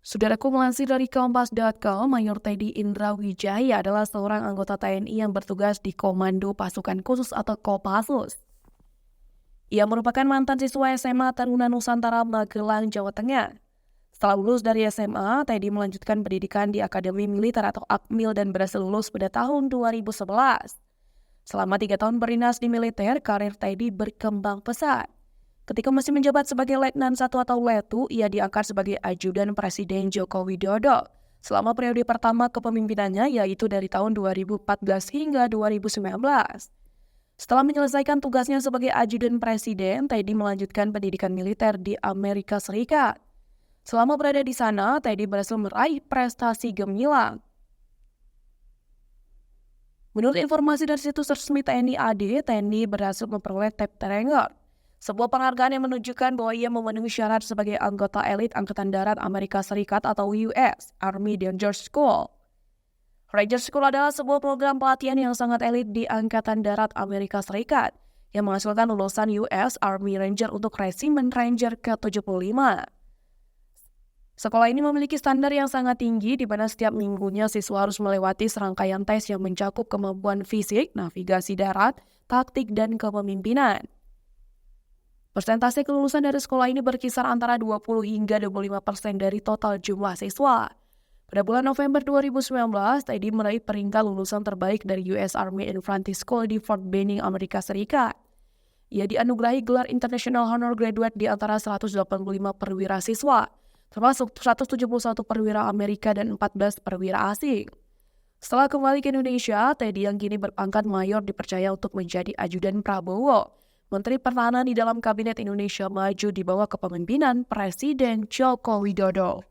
Saudara melansir dari Kompas.com, Mayor Teddy Indrawijaya adalah seorang anggota TNI yang bertugas di Komando Pasukan Khusus atau Kopassus. Ia merupakan mantan siswa SMA Taruna Nusantara Magelang, Jawa Tengah. Setelah lulus dari SMA, Teddy melanjutkan pendidikan di Akademi Militer atau Akmil dan berhasil lulus pada tahun 2011. Selama 3 tahun berinas di militer, karir Teddy berkembang pesat. Ketika masih menjabat sebagai Letnan 1 atau Letu, ia diangkat sebagai ajudan Presiden Joko Widodo selama periode pertama kepemimpinannya, yaitu dari tahun 2014 hingga 2019. Setelah menyelesaikan tugasnya sebagai ajudan Presiden, Teddy melanjutkan pendidikan militer di Amerika Serikat. Selama berada di sana, Teddy berhasil meraih prestasi gemilang. Menurut informasi dari situs resmi TNI AD, Teddy berhasil memperoleh Top Ranger, sebuah penghargaan yang menunjukkan bahwa ia memenuhi syarat sebagai anggota elit Angkatan Darat Amerika Serikat atau US Army Ranger School. Ranger School adalah sebuah program pelatihan yang sangat elit di Angkatan Darat Amerika Serikat yang menghasilkan lulusan US Army Ranger untuk Resimen Ranger ke-75. Sekolah ini memiliki standar yang sangat tinggi di mana setiap minggunya siswa harus melewati serangkaian tes yang mencakup kemampuan fisik, navigasi darat, taktik, dan kepemimpinan. Persentase kelulusan dari sekolah ini berkisar antara 20 hingga 25% dari total jumlah siswa. Pada bulan November 2019, Teddy meraih peringkat lulusan terbaik dari US Army Infantry School di Fort Benning, Amerika Serikat. Ia dianugerahi gelar International Honor Graduate di antara 185 perwira siswa, termasuk 171 perwira Amerika dan 14 perwira asing. Setelah kembali ke Indonesia, Teddy yang kini berpangkat mayor dipercaya untuk menjadi ajudan Prabowo, Menteri Pertahanan di dalam Kabinet Indonesia Maju di bawah kepemimpinan Presiden Joko Widodo.